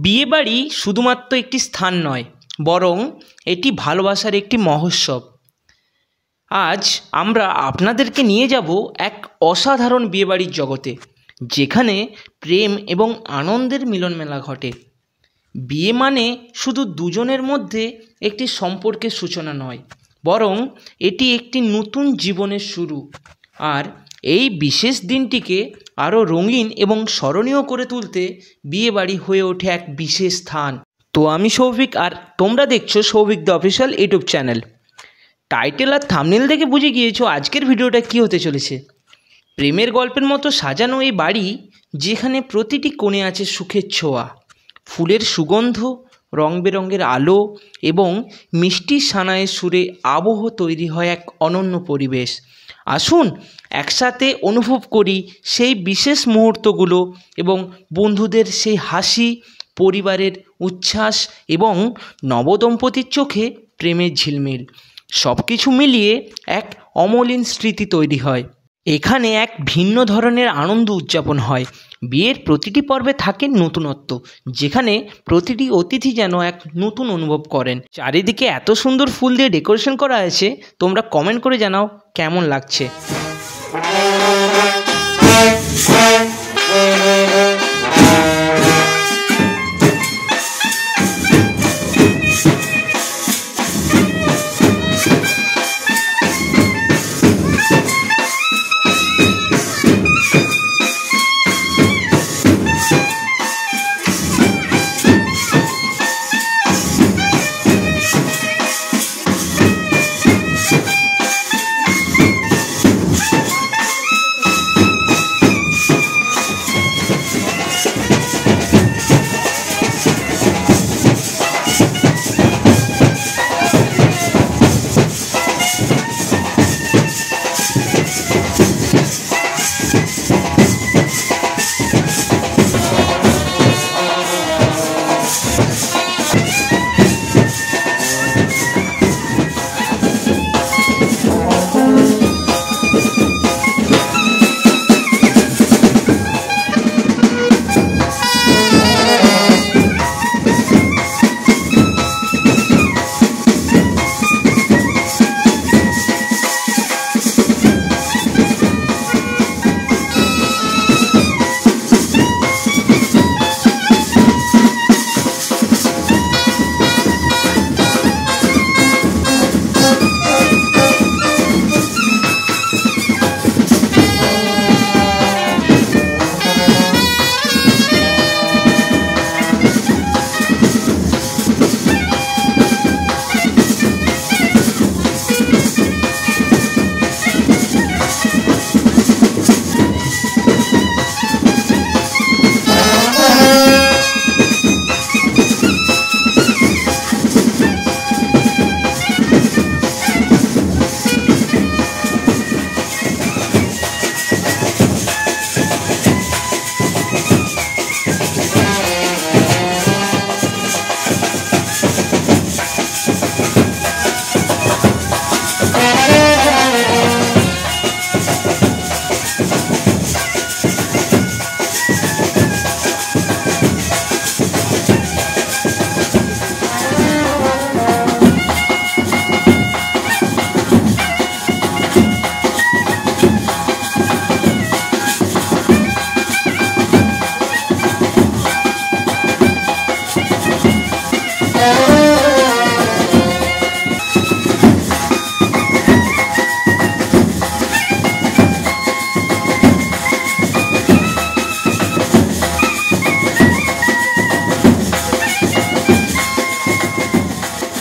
বিয়েবাড়ি শুধুমাত্র একটি স্থান নয়, বরং এটি ভালোবাসার একটি মহোৎসব। আজ আমরা আপনাদেরকে নিয়ে যাব এক অসাধারণ বিয়েবাড়ির জগতে, যেখানে প্রেম এবং আনন্দের মিলনমেলা ঘটে। বিয়ে মানে শুধু দুজনের মধ্যে একটি সম্পর্কের সূচনা নয়, বরং এটি একটি নতুন জীবনের শুরু। আর এই বিশেষ দিনটিকে আরও রঙিন এবং স্মরণীয় করে তুলতে বিয়েবাড়ি হয়ে ওঠে এক বিশেষ স্থান। তো আমি সৌভিক, আর তোমরা দেখছো Souvik the official YouTube channel. Title আর থাম্বনেল দেখে বুঝে গিয়েছো আজকের ভিডিওটা কী হতে চলেছে। প্রেমের গল্পের মতো সাজানো এই বাড়ি, যেখানে প্রতিটি কোণে আছে সুখের ছোঁয়া, ফুলের সুগন্ধ, রং বেরঙের আলো এবং মিষ্টি সানায়ের সুরে আবহ তৈরি হয় এক অনন্য পরিবেশ। আসুন একসাথে অনুভব করি সেই বিশেষ মুহূর্তগুলো এবং বন্ধুদের সেই হাসি, পরিবারের উচ্ছ্বাস এবং নবদম্পতির চোখে প্রেমের ঝিলমিল। সব কিছু মিলিয়ে এক অমলিন স্মৃতি তৈরি হয়। এখানে এক ভিন্ন ধরনের আনন্দ উদযাপন হয়। বিয়ের প্রতিটি পর্বে থাকে নতুনত্ব, যেখানে প্রতিটি অতিথি যেন এক নতুন অনুভব করেন। চারিদিকে এত সুন্দর ফুল দিয়ে ডেকোরেশন করা আছে, তোমরা কমেন্ট করে জানাও কেমন লাগছে।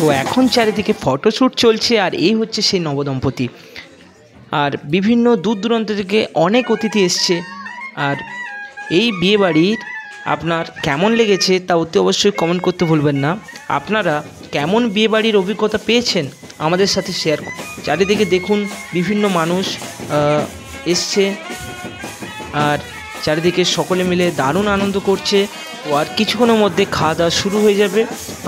তো এখন চারিদিকে ফটোশ্যুট চলছে, আর এই হচ্ছে সেই নবদম্পতি। আর বিভিন্ন দূর দূরান্ত থেকে অনেক অতিথি এসছে। আর এই বিয়েবাড়ির আপনার কেমন লেগেছে তা অতি অবশ্যই কমেন্ট করতে ভুলবেন না। আপনারা কেমন বিয়েবাড়ির অভিজ্ঞতা পেয়েছেন আমাদের সাথে শেয়ার করুন। চারিদিকে দেখুন বিভিন্ন মানুষ এসছে, আর চারিদিকে সকলে মিলে দারুণ আনন্দ করছে। ও আর কিছুক্ষণের মধ্যে খাওয়া দাওয়া শুরু হয়ে যাবে।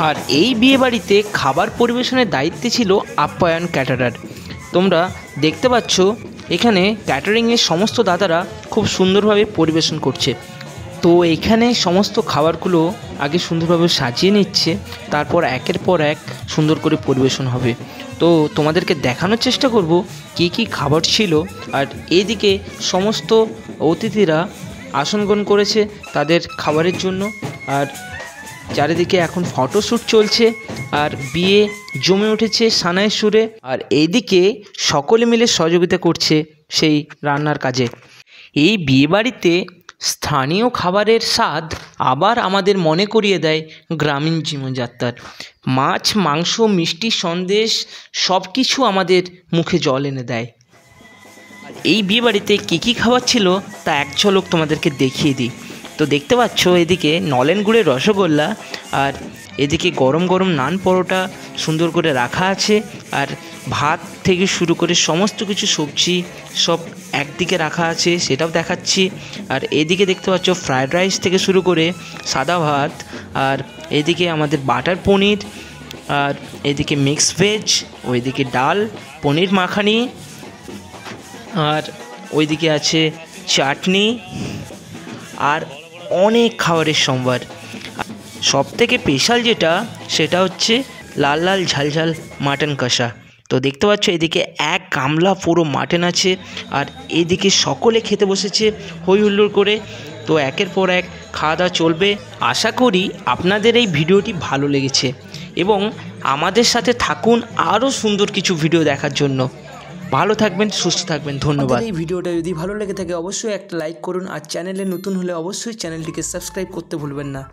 আর এই বিয়েবাড়িতে খাবার পরিবেশনের দায়িত্বে ছিল আপ্যায়ন ক্যাটারার। তোমরা দেখতে পাচ্ছ এখানে ক্যাটারিংয়ের সমস্ত দাদারা খুব সুন্দরভাবে পরিবেশন করছে। তো এখানে সমস্ত খাবারগুলো আগে সুন্দরভাবে সাজিয়ে নিচ্ছে, তারপর একের পর এক সুন্দর করে পরিবেশন হবে। তো তোমাদেরকে দেখানোর চেষ্টা করব কি কি খাবার ছিল। আর এইদিকে সমস্ত অতিথিরা আসন গ্রহণ করেছে তাদের খাবারের জন্য। আর চারিদিকে এখন ফটোশ্যুট চলছে আর বিয়ে জমে উঠেছে সানাই সুরে। আর এইদিকে সকলে মিলে সহযোগিতা করছে সেই রান্নার কাজে। এই বিয়েবাড়িতে স্থানীয় খাবারের স্বাদ আবার আমাদের মনে করিয়ে দেয় গ্রামীণ জীবনযাত্রার। মাছ, মাংস, মিষ্টি, সন্দেশ সব কিছু আমাদের মুখে জল এনে দেয়। আর এই বিয়েবাড়িতে কী কী খাবার ছিল তা এক ঝলক তোমাদেরকে দেখিয়ে দিই। তো দেখতে পাচ্ছ এদিকে নলেন গুড়ের রসগোল্লা, আর এদিকে গরম গরম নান পরোটা সুন্দর করে রাখা আছে। আর ভাত থেকে শুরু করে সমস্ত কিছু সবজি সব একদিকে রাখা আছে, সেটাও দেখাচ্ছি। আর এদিকে দেখতে পাচ্ছ ফ্রায়েড রাইস থেকে শুরু করে সাদা ভাত, আর এদিকে আমাদের বাটার পনির, আর এদিকে মিক্স ভেজ, ওইদিকে ডাল, পনির মাখানি, আর ওইদিকে আছে চাটনি, আর অনেক খাবারের সম্ভার। সবথেকে স্পেশাল যেটা সেটা হচ্ছে লাল লাল ঝালঝাল মাটন কষা। তো দেখতে পাচ্ছ এদিকে এক গামলা পুরো মাটন আছে, আর এদিকে সকলে খেতে বসেছে হই হুল্লোড় করে। তো একের পর এক খাওয়া দাওয়া চলবে। আশা করি আপনাদের এই ভিডিওটি ভালো লেগেছে এবং আমাদের সাথে থাকুন আরও সুন্দর কিছু ভিডিও দেখার জন্য। ভালো থাকবেন, সুস্থ থাকবেন, ধন্যবাদ। এই ভিডিওটা যদি ভালো লেগে থাকে অবশ্যই একটা লাইক করুন, আর চ্যানেলে নতুন হলে অবশ্যই চ্যানেলটিকে সাবস্ক্রাইব করতে ভুলবেন না।